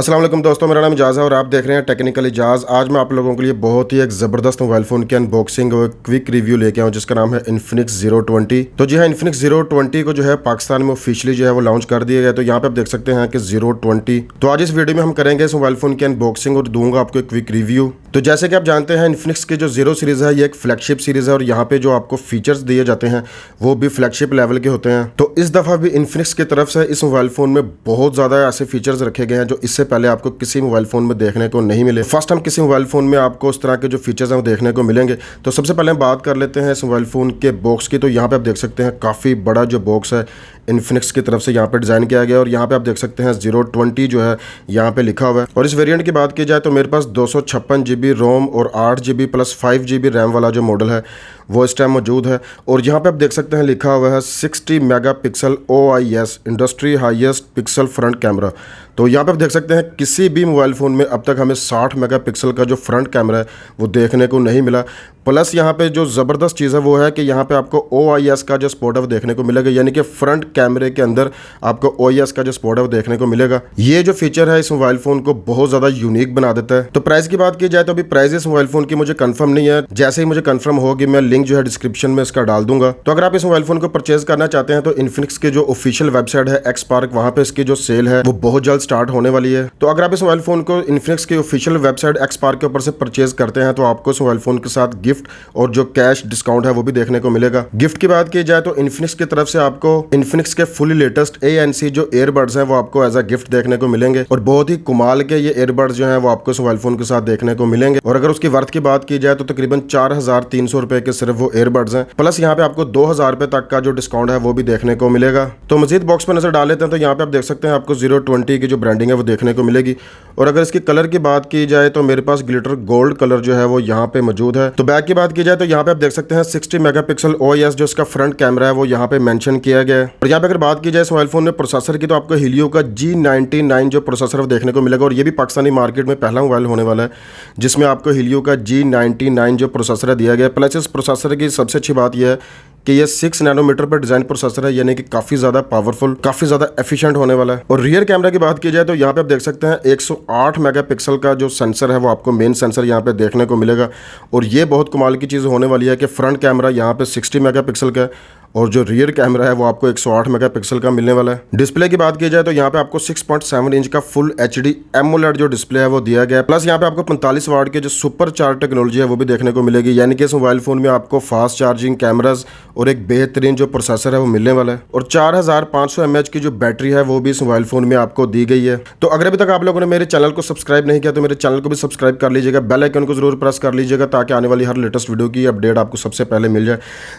अस्सलाम वालेकुम दोस्तों, मेरा नाम इजाज़ है और आप देख रहे हैं टेक्निकल इजाज़। आज मैं आप लोगों के लिए बहुत ही एक ज़बरदस्त मोबाइल फ़ोन की अनबॉक्सिंग और क्विक रिव्यू लेके आऊँ जिसका नाम है इन्फिनिक्स ज़ीरो 20। तो जी हाँ, इन्फिनिक्स ज़ीरो 20 को जो है पाकिस्तान में ऑफिशियली जो है वो लॉन्च कर दिया गया। तो यहाँ पे आप देख सकते हैं कि ज़ीरो 20। तो आज इस वीडियो में हम करेंगे इस मोबाइल फ़ोन की अनबॉक्सिंग और दूंगा आपको एक क्विक रिव्यू। तो जैसे कि आप जानते हैं, इन्फिनिक्स की जो ज़ीरो सीरीज़ है ये एक फ्लैगशिप सीरीज़ है और यहाँ पे जो आपको फीचर्स दिए जाते हैं वो भी फ्लैगशिप लेवल के होते हैं। तो इस दफ़ा भी इन्फिनिक्स की तरफ से इस मोबाइल फ़ोन में बहुत ज़्यादा ऐसे फीचर्स रखे गए हैं जो इससे पहले आपको किसी मोबाइल फ़ोन में देखने को नहीं मिले। फर्स्ट टाइम किसी मोबाइल फ़ोन में आपको उस तरह के जो फीचर्स हैं वो देखने को मिलेंगे। तो सबसे पहले हम बात कर लेते हैं इस मोबाइल फ़ोन के बॉक्स की। तो यहाँ पे आप देख सकते हैं काफ़ी बड़ा जो बॉक्स है इन्फिनिक्स की तरफ से यहाँ पे डिज़ाइन किया गया और यहाँ पे आप देख सकते हैं ज़ीरो 20 जो है यहाँ पे लिखा हुआ है। और इस वेरिएंट की बात की जाए तो मेरे पास 256 GB रोम और 8 GB प्लस 5 GB रैम वाला जो मॉडल है वो इस टाइम मौजूद है। और यहाँ पे आप देख सकते हैं लिखा हुआ है 60 megapixel OIS industry highest pixel front camera. तो यहाँ पे आप देख सकते हैं किसी भी मोबाइल फ़ोन में अब तक हमें 60 मेगापिक्सल का जो फ्रंट कैमरा है वो देखने को नहीं मिला। प्लस यहाँ पे जो ज़बरदस्त चीज़ है वो है कि यहाँ पे आपको OIS का जो स्पॉट है वो देखने को मिलेगा, यानी कि फ्रंट कैमरे के अंदर आपको OIS का जो स्पॉट है वो देखने को मिलेगा। ये जो फीचर है इस मोबाइल फ़ोन को बहुत ज़्यादा यूनिक बना देता है। तो प्राइस की बात की जाए तो अभी प्राइस इस मोबाइल फ़ोन की मुझे कंफर्म नहीं है। जैसे ही मुझे कंफर्म होगी मैं लिंक जो है डिस्क्रिप्शन में इसका डाल दूंगा। तो अगर आप इस मोबाइल फ़ोन को परचेज करना चाहते हैं तो इन्फिनिक्स के जो ऑफिशियल वेबसाइट है एक्सपार्क, वहाँ पे इसकी जो सेल है वो बहुत जल्द स्टार्ट होने वाली है। तो अगर आप इस मोबाइल फ़ोन को इन्फिनिक्स की ऑफिशियल वेबसाइट एक्सपार्क के ऊपर से परचेज करते हैं तो आपको इस मोबाइल फ़ोन के साथ गिफ्ट और जो कैश डिस्काउंट है वो भी देखने को मिलेगा। गिफ्ट की बात की जाए तो इन्फिनिक्स की तरफ से आपको इन्फिनिक्स के फुली लेटेस्ट ANC जो ईयरबड्स हैं वो आपको एज अ गिफ्ट देखने को मिलेंगे और बहुत ही कमाल के ये ईयरबड्स जो हैं वो आपको इस मोबाइल फ़ोन के साथ देखने को मिलेंगे। और अगर उसकी वर्थ की बात की जाए तो तकरीबन 4300 रुपए के सिर्फ वो ईयरबड्स हैं। प्लस यहाँ पे आपको 2000 रुपए तक का जो डिस्काउंट है वो भी देखने को मिलेगा। तो मजीद बॉक्स पर नजर डाल लेते हैं तो यहाँ पे आप देख सकते हैं आपको ज़ीरो 20 की जो ब्रांडिंग है वो देखने को मिलेगी। और अगर इसकी कलर की बात की जाए तो मेरे पास ग्लिटर गोल्ड कलर जो है वो यहाँ पे मौजूद है। तो बैक की बात की जाए तो यहाँ पे आप देख सकते हैं 60 मेगापिक्सल OIS जो इसका फ्रंट कैमरा है वो यहाँ पे मेंशन किया गया है। और यहाँ पे अगर बात की जाए इस मोबाइल फोन में प्रोसेसर की तो आपको हीलियो का G99 जो प्रोसेसर देखने को मिलेगा और ये भी पाकिस्तानी मार्केट में पहला मोबाइल होने वाला है जिसमें आपको हीलियो का G99 जो प्रोसेसर दिया गया है। प्लस इस प्रोसेसर की सबसे अच्छी बात यह है कि ये 6 नैनोमीटर पर डिजाइन प्रोसेसर है, यानी कि काफी ज्यादा पावरफुल, काफी ज्यादा एफिशिएंट होने वाला है। और रियर कैमरा की बात की जाए तो यहाँ पे आप देख सकते हैं 108 मेगापिक्सल का जो सेंसर है वो आपको मेन सेंसर यहाँ पे देखने को मिलेगा। और ये बहुत कमाल की चीज़ होने वाली है कि फ्रंट कैमरा यहाँ पे 60 मेगापिक्सल का है और जो रियर कैमरा है वो आपको 108 मेगापिक्सल का मिलने वाला है। डिस्प्ले की बात की जाए तो यहाँ पे आपको 6.7 इंच का फुल HD AMOLED जो डिस्प्ले है वो दिया गया है। प्लस यहाँ पे आपको 45 वाट के जो सुपर चार्ज टेक्नोलॉजी है वो भी देखने को मिलेगी, यानी कि इस मोबाइल फोन में आपको फास्ट चार्जिंग कैमराज और एक बेहतरीन जो प्रोसेसर है वो मिलने वाला है। और 4500 mAh की जो बैटरी है वो भी इस मोबाइल फोन में आपको दी गई है। तो अगर अभी तक आप लोगों ने मेरे चैनल को सब्सक्राइब नहीं किया तो मेरे चैनल को भी सब्सक्राइब कर लीजिएगा, बेल आइकन को जरूर प्रेस कर लीजिएगा ताकि आने वाली हर लेटेस्ट वीडियो की अपडेट आपको सबसे पहले मिल जाए।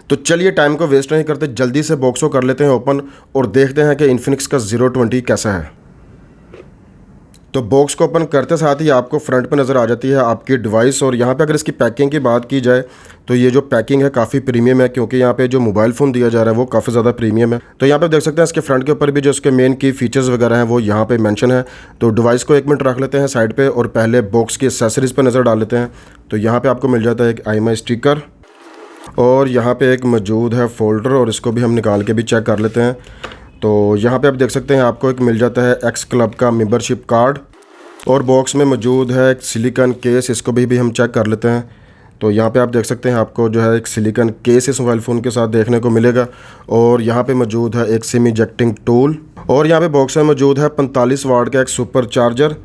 तो चलिए टाइम को वेस्ट नहीं करते, जल्दी से बॉक्स को कर लेते हैं ओपन और देखते हैं कि इन्फिनिक्स का ज़ीरो 20 कैसा है। तो बॉक्स को ओपन करते साथ ही आपको फ्रंट पे नज़र आ जाती है आपकी डिवाइस। और यहाँ पे अगर इसकी पैकिंग की बात की जाए तो ये जो पैकिंग है काफ़ी प्रीमियम है, क्योंकि यहाँ पे जो मोबाइल फ़ोन दिया जा रहा है वो काफ़ी ज़्यादा प्रीमियम है। तो यहाँ पे देख सकते हैं इसके फ्रंट के ऊपर भी जो इसके मेन की फीचर्स वगैरह हैं वो यहाँ पे मेंशन है। तो डिवाइस को 1 मिनट रख लेते हैं साइड पे और पहले बॉक्स की एक्सेसरीज़ पर नज़र डाल लेते हैं। तो यहाँ पर आपको मिल जाता है एक IMEI स्टिकर और यहाँ पर एक मौजूद है फोल्डर और इसको भी हम निकाल के भी चेक कर लेते हैं। तो यहाँ पे आप देख सकते हैं आपको एक मिल जाता है X क्लब का मेंबरशिप कार्ड और बॉक्स में मौजूद है एक सिलिकॉन केस, इसको भी हम चेक कर लेते हैं। तो यहाँ पे आप देख सकते हैं आपको जो है एक सिलिकॉन केस इस मोबाइल फ़ोन के साथ देखने को मिलेगा। और यहाँ पे मौजूद है एक सिम इजेक्टिंग टूल और यहाँ पे बॉक्स में मौजूद है 45 वाट का एक सुपर चार्जर।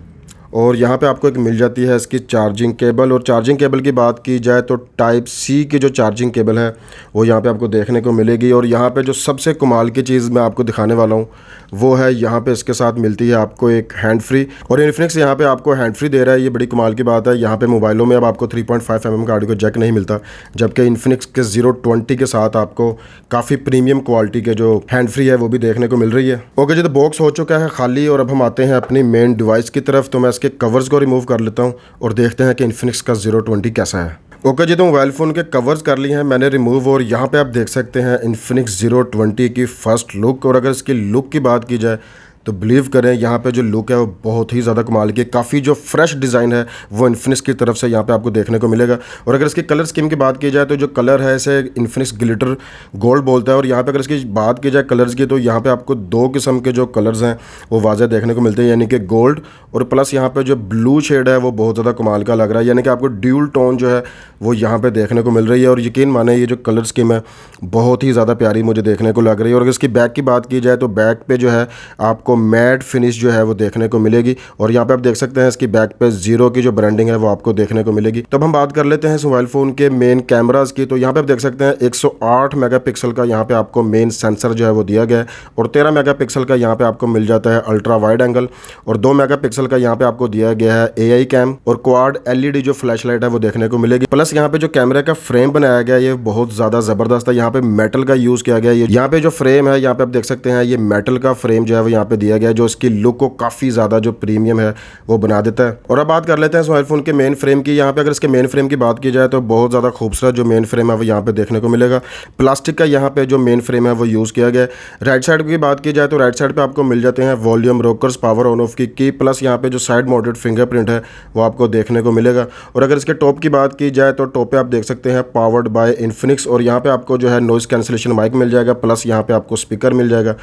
और यहाँ पे आपको एक मिल जाती है इसकी चार्जिंग केबल। और चार्जिंग केबल की बात की जाए तो टाइप C की जो चार्जिंग केबल है वो यहाँ पे आपको देखने को मिलेगी। और यहाँ पे जो सबसे कमाल की चीज़ मैं आपको दिखाने वाला हूँ वो है यहाँ पे इसके साथ मिलती है आपको एक हैंड फ्री। और इन्फिनिक्स यहाँ पे आपको हैंड फ्री दे रहा है, ये बड़ी कमाल की बात है। यहाँ पे मोबाइलों में अब आपको 3.5 mm का ऑडियो जैक नहीं मिलता, जबकि इन्फिनिक्स के ज़ीरो 20 के साथ आपको काफ़ी प्रीमियम क्वालिटी के जो हैंड फ्री है वो भी देखने को मिल रही है। ओके जी, तो बॉक्स हो चुका है खाली और अब हम आते हैं अपनी मेन डिवाइस की तरफ। तो मैं इसके कवर्स को रिमूव कर लेता हूं और देखते हैं कि इन्फिनिक्स का ज़ीरो 20 कैसा है। ओके जी, तो मोबाइल फ़ोन के कवर्स कर लिए हैं मैंने रिमूव और यहाँ पे आप देख सकते हैं इन्फिनिक्स ज़ीरो 20 की फ़र्स्ट लुक। और अगर इसकी लुक की बात की जाए तो बिलीव करें यहाँ पे जो लुक है वो बहुत ही ज़्यादा कमाल की है। काफ़ी जो फ्रेश डिज़ाइन है वो इन्फिनिक्स की तरफ से यहाँ पे आपको देखने को मिलेगा। और अगर इसकी कलर स्कीम की बात की जाए तो जो कलर है इसे इन्फिनिक्स ग्लिटर गोल्ड बोलता है। और यहाँ पे अगर इसकी बात की जाए कलर्स की तो यहाँ पे आपको दो किस्म के जो कलर्स हैं वो वाज़ह देखने को मिलते हैं, यानी कि गोल्ड और प्लस यहाँ पे जो ब्लू शेड है वो बहुत ज़्यादा कमाल का लग रहा है, यानी कि आपको ड्यूल टोन जो है वो यहाँ पे देखने को मिल रही है। और यकीन माने ये जो कलर स्कीम है बहुत ही ज़्यादा प्यारी मुझे देखने को लग रही है। और अगर इसकी बैक की बात की जाए तो बैक पे जो है आपको मैट फिनिश जो है वो देखने को मिलेगी। और यहाँ पे आप देख सकते हैं इसकी बैक पे जीरो की जो ब्रांडिंग है वो आपको देखने को मिलेगी। तब हम बात कर लेते हैं इस मोबाइल फ़ोन के मेन कैमराज की। तो यहाँ पे आप देख सकते हैं 108 मेगापिक्सल का यहाँ पे आपको मेन सेंसर जो है वो दिया गया है और 13 मेगापिक्सल का यहाँ पे आपको मिल जाता है अल्ट्रा वाइड एंगल और 2 मेगापिक्सल का यहाँ पे आपको दिया गया है AI कैम और क्वाड LED जो फ्लैश लाइट है वो देखने को मिलेगी। प्लस यहाँ पे जो कैमरे का फ्रेम बनाया गया है ये बहुत ज़्यादा ज़बरदस्त है, यहाँ पे मेटल का यूज़ किया गया है। यहाँ पे जो फ्रेम है यहाँ पे आप देख सकते हैं ये मेटल का फ्रेम जो है वो यहाँ पे दिया गया है जो इसकी लुक को काफ़ी ज़्यादा जो प्रीमियम है वो बना देता है। और अब बात कर लेते हैं इस मोबाइल फ़ोन के मेन फ्रेम की। यहाँ पे अगर इसके मेन फ्रेम की बात की जाए तो बहुत ज़्यादा खूबसूरत जो मेन फ्रेम है वो यहाँ पे देखने को मिलेगा। प्लास्टिक का यहाँ पे जो मेन फ्रेम है वो यूज़ किया गया है। राइट साइड की बात की जाए तो राइट साइड पे आपको मिल जाते हैं volume rockers, power on off की प्लस यहाँ पे जो साइड माउंटेड फिंगरप्रिंट है वो आपको देखने को मिलेगा। और अगर इसके टॉप की बात की जाए तो टॉप पे आप देख सकते हैं पावर्ड बाय इन्फिनिक्स और यहाँ पे आपको जो है नॉइस कैंसिलेशन माइक मिल जाएगा प्लस यहाँ पे आपको स्पीकर मिल जाएगा।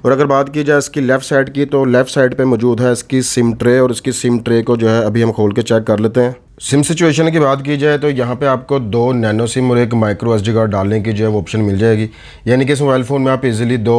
और अगर बात की जाए इसकी लेफ्ट साइड की तो लेफ्ट साइड पे मौजूद है इसकी सिम ट्रे और इसकी सिम ट्रे को जो है अभी हम खोल के चेक कर लेते हैं। सिम सिचुएशन की बात की जाए तो यहाँ पे आपको 2 नैनो सिम और एक माइक्रो SD कार्ड डालने की जो है वो ऑप्शन मिल जाएगी, यानी कि इस मोबाइल फ़ोन में आप इजीली 2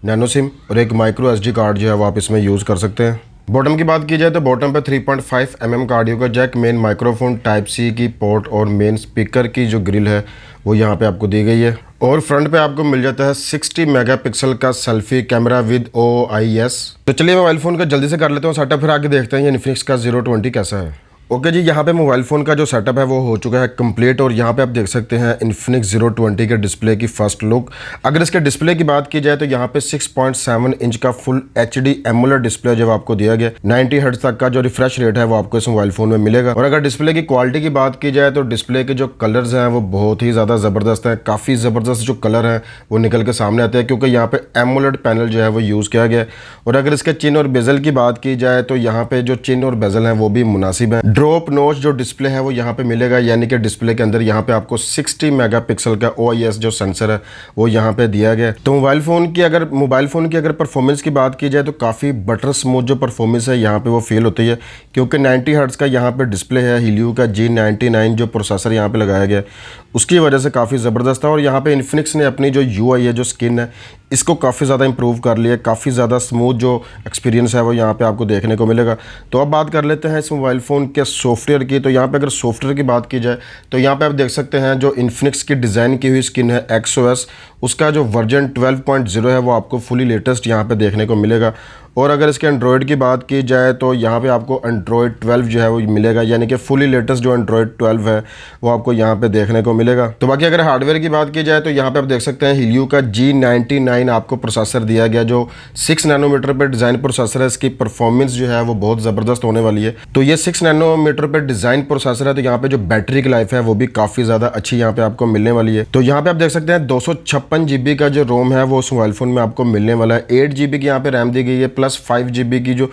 नैनो सिम और एक माइक्रो SD कार्ड जो है वो आप इसमें यूज़ कर सकते हैं। बॉटम की बात की जाए तो बॉटम पे 3.5 mm का ऑडियो का jack, main microphone type C की पोर्ट और मेन स्पीकर की जो ग्रिल है वो यहाँ पे आपको दी गई है। और फ्रंट पे आपको मिल जाता है 60 मेगापिक्सल का सेल्फी कैमरा विद OIS। तो चलिए मोबाइल फ़ोन का जल्दी से कर लेते हैं सेटअप, फिर आगे देखते हैं ये इन्फिनिक्स का 020 कैसा है। ओके जी, यहाँ पे मोबाइल फ़ोन का जो सेटअप है वो हो चुका है कंप्लीट और यहाँ पे आप देख सकते हैं इन्फिनिक्स 020 के डिस्प्ले की फर्स्ट लुक। अगर इसके डिस्प्ले की बात की जाए तो यहाँ पे 6.7 इंच का फुल HD एमोलेड डिस्प्ले जो आपको दिया गया, 90 हर्ट्ज तक का जो रिफ्रेश रेट है वो आपको इस मोबाइल फ़ोन में मिलेगा। और अगर डिस्प्ले की क्वालिटी की बात की जाए तो डिस्प्ले के जो कलर्स हैं वो बहुत ही ज़्यादा ज़बरदस्त हैं, काफ़ी ज़बरदस्त जो कलर हैं वो निकल के सामने आते हैं क्योंकि यहाँ पे एमोलेड पैनल जो है वो यूज़ किया गया। और अगर इसके चिन और बेजल की बात की जाए तो यहाँ पे जो चिन और बेजल हैं वो भी मुनासिब हैं। ड्रॉप नोच जो डिस्प्ले है वो यहाँ पे मिलेगा, यानी कि डिस्प्ले के अंदर यहाँ पे आपको 60 मेगापिक्सल का OIS जो सेंसर है वो यहाँ पे दिया गया है। तो मोबाइल फ़ोन की अगर परफॉर्मेंस की बात की जाए तो काफ़ी बटर स्मूथ जो परफॉर्मेंस है यहाँ पे वो फील होती है क्योंकि 90 हर्ट्ज का यहाँ पे डिस्प्ले है, हीलियो का G99 जो प्रोसेसर यहाँ पे लगाया गया है उसकी वजह से काफ़ी ज़बरदस्त है। और यहाँ पे इन्फिनिक्स ने अपनी जो UI है, जो स्किन है, इसको काफ़ी ज़्यादा इंप्रूव कर लिया है, काफ़ी ज़्यादा स्मूथ जो एक्सपीरियंस है वो यहाँ पे आपको देखने को मिलेगा। तो अब बात कर लेते हैं इस मोबाइल फ़ोन के सॉफ्टवेयर की। तो यहाँ पे अगर सॉफ्टवेयर की बात की जाए तो यहाँ पे आप देख सकते हैं जो इन्फिनिक्स की डिज़ाइन की हुई स्किन है XOS, उसका जो वर्जन 12.0 है वो आपको फुली लेटेस्ट यहाँ पे देखने को मिलेगा। और अगर इसके एंड्रॉयड की बात की जाए तो यहाँ पे आपको एंड्रॉयड 12 जो है वो मिलेगा, यानी कि फुली लेटेस्ट जो एंड्रॉयड 12 है वो आपको यहाँ पे देखने को मिलेगा। तो बाकी अगर हार्डवेयर की बात की जाए तो यहाँ पे आप देख सकते हैं हीलियो का G99 आपको प्रोसेसर दिया गया जो 6 नैनोमीटर पे डिज़ाइन प्रोसेसर है। इसकी परफॉर्मेंस जो है वो बहुत ज़बरदस्त होने वाली है। तो ये 6 नैनोमीटर पे डिज़ाइन प्रोसेसर है तो यहाँ पे जो बैटरी की लाइफ है वो भी काफ़ी ज़्यादा अच्छी यहाँ पे आपको मिलने वाली है। तो यहाँ पे आप देख सकते हैं 256 GB का जो रोम है वो उस मोबाइल फ़ोन में आपको मिलने वाला है। 8 GB की यहाँ पे रैम दी गई है प्लस 5 GB की जो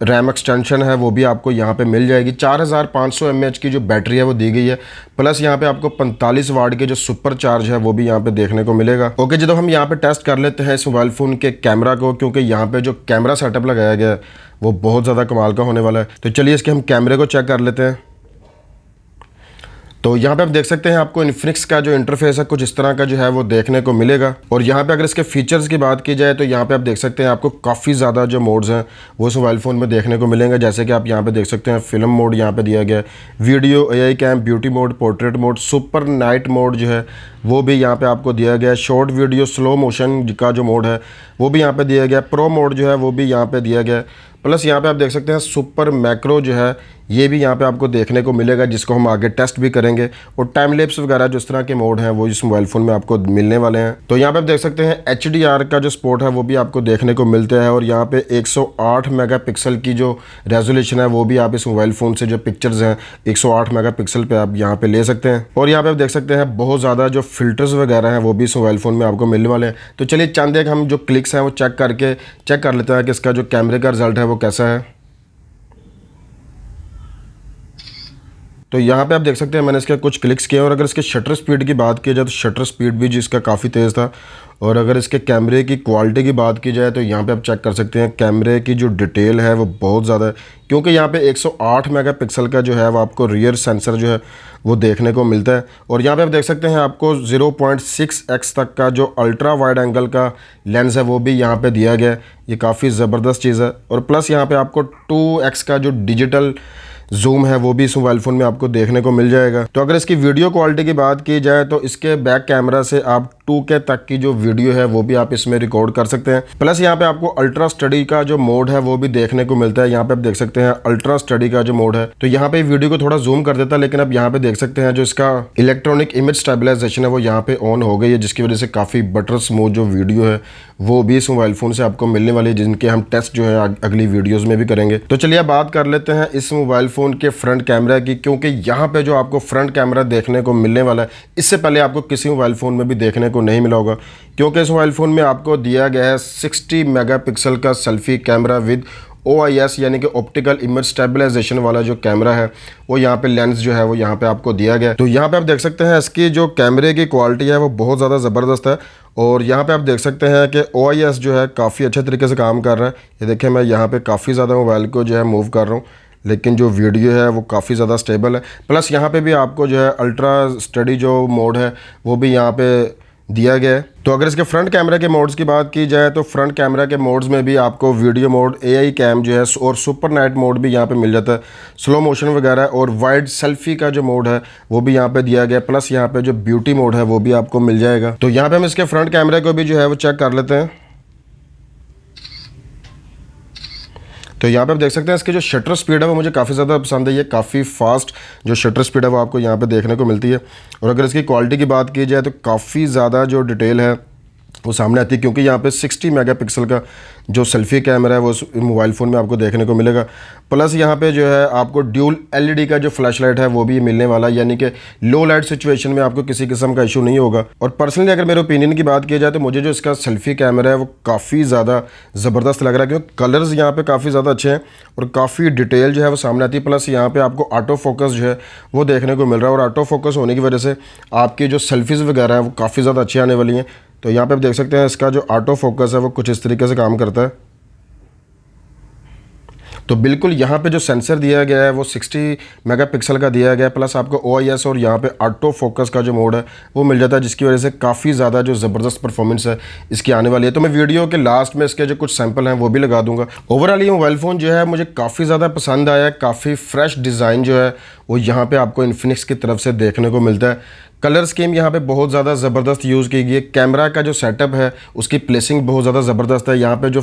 रैम एक्सटेंशन है वो भी आपको यहाँ पे मिल जाएगी। 4500 mAh की जो बैटरी है वो दी गई है प्लस यहाँ पे आपको 45 वाट के जो सुपर चार्ज है वो भी यहाँ पे देखने को मिलेगा। ओके जी, तो हम यहाँ पे टेस्ट कर लेते हैं इस मोबाइल फ़ोन के कैमरा को क्योंकि यहाँ पे जो कैमरा सेटअप लगाया गया है वो बहुत ज़्यादा कमाल का होने वाला है। तो चलिए इसके हम कैमरे को चेक कर लेते हैं। तो यहाँ पे आप देख सकते हैं आपको इन्फिनिक्स का जो इंटरफेस है कुछ इस तरह का जो है वो देखने को मिलेगा। और यहाँ पे अगर इसके फीचर्स की बात की जाए तो यहाँ पे आप देख सकते हैं आपको काफ़ी ज़्यादा जो मोड्स हैं वो इस मोबाइल फ़ोन में देखने को मिलेंगे, जैसे कि आप यहाँ पे देख सकते हैं फिल्म मोड यहाँ पे दिया गया है, video, AI cam, beauty mode, portrait mode, super night mode जो है वो भी यहाँ पे आपको दिया गया है, शॉर्ट वीडियो स्लो मोशन का जो मोड है वो भी यहाँ पे दिया गया है, प्रो मोड जो है वो भी यहाँ पे दिया गया है, प्लस यहाँ पे आप देख सकते हैं सुपर मैक्रो जो है ये भी यहाँ पे आपको देखने को मिलेगा, जिसको हम आगे टेस्ट भी करेंगे। और टाइम लैप्स वगैरह जो इस तरह के मोड हैं वो इस मोबाइल फ़ोन में आपको मिलने वाले हैं। तो यहाँ पे आप देख सकते हैं HDR का जो सपोर्ट है वो भी आपको देखने को मिलता है। और यहाँ पे 108 मेगापिक्सल की जो रेजोल्यूशन है वो भी आप इस मोबाइल फ़ोन से जो पिक्चर्स हैं 108 मेगापिक्सल पे आप यहाँ पे ले सकते हैं। और यहाँ पे आप देख सकते हैं बहुत ज़्यादा जो फिल्टर्स वगैरह हैं वो भी इस मोबाइल फ़ोन में आपको मिलने वाले हैं। तो चलिए चंद एक हम जो क्लिक्स हैं वो चेक कर लेते हैं कि इसका जो कैमरे का रिजल्ट है वो कैसा है। तो यहाँ पे आप देख सकते हैं मैंने इसके कुछ क्लिक्स किए। और अगर इसके शटर स्पीड की बात की जाए तो शटर स्पीड भी जिसका काफ़ी तेज़ था। और अगर इसके कैमरे की क्वालिटी की बात की जाए तो यहाँ पे आप चेक कर सकते हैं कैमरे की जो डिटेल है वो बहुत ज़्यादा है, क्योंकि यहाँ पे 108 मेगापिक्सल का जो है वो आपको रियर सेंसर जो है वो देखने को मिलता है। और यहाँ पे आप देख सकते हैं आपको 0.6x तक का जो अल्ट्रा वाइड एंगल का लेंस है वो भी यहाँ पे दिया गया है। ये काफ़ी ज़बरदस्त चीज़ है। और प्लस यहाँ पे आपको 2x का जो डिजिटल जूम है वो भी इस मोबाइल फ़ोन में आपको देखने को मिल जाएगा। तो अगर इसकी वीडियो क्वालिटी की बात की जाए तो इसके बैक कैमरा से आप 2K तक की जो वीडियो है वो भी आप इसमें रिकॉर्ड कर सकते हैं। प्लस यहाँ पे आपको अल्ट्रा स्टडी का जो मोड है वो भी देखने को मिलता है। यहाँ पे आप देख सकते हैं अल्ट्रा स्टडी का जो मोड है, तो यहाँ पे वीडियो को थोड़ा जूम कर देता है, लेकिन अब यहाँ पे देख सकते हैं जो इसका इलेक्ट्रॉनिक इमेज स्टेबलाइजेशन है वो यहाँ पे ऑन हो गई है, जिसकी वजह से काफ़ी बटर स्मूथ जो वीडियो है वो भी इस मोबाइल फ़ोन से आपको मिलने वाली है, जिनके हम टेस्ट जो है अगली वीडियोज़ में भी करेंगे। तो चलिए अब बात कर लेते हैं इस मोबाइल फ़ोन के फ्रंट कैमरा की, क्योंकि यहाँ पे जो आपको फ्रंट कैमरा देखने को मिलने वाला है इससे पहले आपको किसी मोबाइल फ़ोन में भी देखने को नहीं मिला होगा। क्योंकि इस मोबाइल फ़ोन में आपको दिया गया है 60 मेगापिक्सल का सेल्फी कैमरा विद OIS यानी कि ऑप्टिकल इमेज स्टेबलाइजेशन वाला जो कैमरा है वो यहाँ पे लेंस जो है वो यहाँ पे आपको दिया गया है। तो यहाँ पे आप देख सकते हैं इसकी जो कैमरे की क्वालिटी है वो बहुत ज़्यादा ज़बरदस्त है। और यहाँ पे आप देख सकते हैं कि OIS जो है काफ़ी अच्छे तरीके से काम कर रहा है। ये देखें मैं यहाँ पे काफ़ी ज़्यादा मोबाइल को जो है मूव कर रहा हूँ, लेकिन जो वीडियो है वो काफ़ी ज़्यादा स्टेबल है। प्लस यहाँ पे भी आपको जो है अल्ट्रा स्टडी जो मोड है वो भी यहाँ पे दिया गया है। तो अगर इसके फ्रंट कैमरा के मोड्स की बात की जाए तो फ्रंट कैमरा के मोड्स में भी आपको वीडियो मोड, AI कैम जो है और सुपर नाइट मोड भी यहाँ पे मिल जाता है, स्लो मोशन वगैरह, और वाइड सेल्फी का जो मोड है वो भी यहाँ पे दिया गया है। प्लस यहाँ पे जो ब्यूटी मोड है वो भी आपको मिल जाएगा। तो यहाँ पे हम इसके फ्रंट कैमरे को भी जो है वो चेक कर लेते हैं। तो यहाँ पे आप देख सकते हैं इसकी जो शटर स्पीड है वो मुझे काफ़ी ज़्यादा पसंद है। ये काफ़ी फास्ट जो शटर स्पीड है वो आपको यहाँ पे देखने को मिलती है। और अगर इसकी क्वालिटी की बात की जाए तो काफ़ी ज़्यादा जो डिटेल है वो सामने आती है, क्योंकि यहाँ पे 60 मेगापिक्सल का जो सेल्फी कैमरा है वो मोबाइल फ़ोन में आपको देखने को मिलेगा। प्लस यहाँ पे जो है आपको ड्यूल LED का जो फ्लैश लाइट है वो भी मिलने वाला है, यानी कि लो लाइट सिचुएशन में आपको किसी किस्म का इशू नहीं होगा। और पर्सनली अगर मेरे ओपिनियन की बात की जाए तो मुझे जो इसका सेल्फी कैमरा है वो काफ़ी ज़्यादा ज़बरदस्त लग रहा है, क्योंकि कलर्स यहाँ पे काफ़ी ज़्यादा अच्छे हैं और काफ़ी डिटेल जो है वो सामने आती है। प्लस यहाँ पे आपको ऑटो फोकस जो है वो देखने को मिल रहा है, और ऑटो फोकस होने की वजह से आपकी जो सेल्फीज़ वगैरह है वो काफ़ी ज़्यादा अच्छी आने वाली हैं। तो यहाँ पे आप देख सकते हैं इसका जो ऑटो फोकस है वो कुछ इस तरीके से काम करता है। तो बिल्कुल यहाँ पे जो सेंसर दिया गया है वो 60 मेगापिक्सल का दिया गया है, प्लस आपको OIS और यहाँ पे ऑटो फोकस का जो मोड है वो मिल जाता है, जिसकी वजह से काफ़ी ज़्यादा जो ज़बरदस्त परफॉर्मेंस है इसकी आने वाली है। तो मैं वीडियो के लास्ट में इसके जो कुछ सैंपल हैं वो भी लगा दूंगा। ओवरऑल ये मोबाइल फ़ोन जो है मुझे काफ़ी ज़्यादा पसंद आया है। काफ़ी फ्रेश डिज़ाइन जो है वो यहाँ पर आपको इन्फिनिक्स की तरफ से देखने को मिलता है। कलर स्कीम यहाँ पे बहुत ज़्यादा ज़बरदस्त यूज़ की गई है। कैमरा का जो सेटअप है उसकी प्लेसिंग बहुत ज़्यादा ज़बरदस्त है। यहाँ पे जो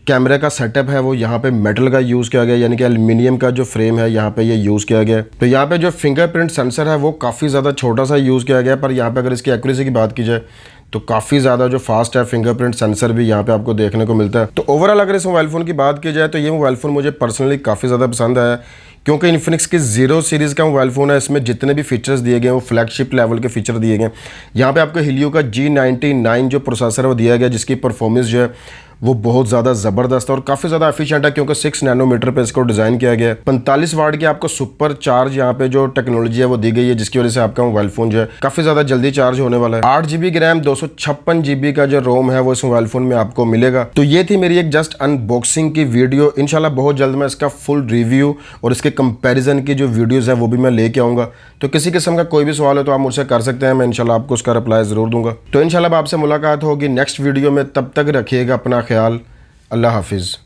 कैमरे का सेटअप है वो यहाँ पे मेटल का यूज़ किया गया, यानी कि एल्युमिनियम का जो फ्रेम है यहाँ पे ये यूज़ किया गया है। तो यहाँ पे जो फिंगरप्रिंट सेंसर है वो काफ़ी ज़्यादा छोटा सा यूज़ किया गया है, पर यहाँ पे अगर इसकी एक्यूरेसी की बात की जाए तो काफ़ी ज़्यादा जो फास्ट है फिंगरप्रिंट सेंसर भी यहाँ पे आपको देखने को मिलता है। तो ओवरऑल अगर इस मोबाइल फ़ोन की बात की जाए तो ये मोबाइल फ़ोन मुझे पर्सनली काफ़ी ज़्यादा पसंद आया, क्योंकि इन्फिनिक्स की 0 सीरीज़ का मोबाइल फ़ोन है। इसमें जितने भी फीचर्स दिए गए हैं वो फ्लैगशिप लेवल के फीचर दिए गए हैं। यहाँ पे आपको हीलियो का G99 जो प्रोसेसर है वो दिया गया, जिसकी परफॉर्मेंस जो है वो बहुत ज़्यादा ज़बरदस्त है और काफ़ी ज़्यादा एफिशिएंट है, क्योंकि 6 नैनोमीटर पे इसको डिज़ाइन किया गया है। 45 वाट की आपको सुपर चार्ज यहाँ पे जो टेक्नोलॉजी है वो दी गई है, जिसकी वजह से आपका मोबाइल फ़ोन जो है काफ़ी ज़्यादा जल्दी चार्ज होने वाला है। 8 GB रैम 256 GB का जो रोम है वो इस मोबाइल फ़ोन में आपको मिलेगा। तो ये थी मेरी एक जस्ट अनबॉक्सिंग की वीडियो। इंशाल्लाह बहुत जल्द मैं इसका फुल रिव्यू और इसके कंपैरिजन की जो वीडियोज़ हैं वो भी मैं लेके आऊँगा। तो किसी किस्म का कोई भी सवाल है तो आप मुझसे कर सकते हैं, मैं इंशाल्लाह आपको उसका रिप्लाई ज़रूर दूंगा। तो इंशाल्लाह आपसे मुलाकात होगी नेक्स्ट वीडियो में। तब तक रखिएगा अपना ख्याल। अल्लाह हाफिज़।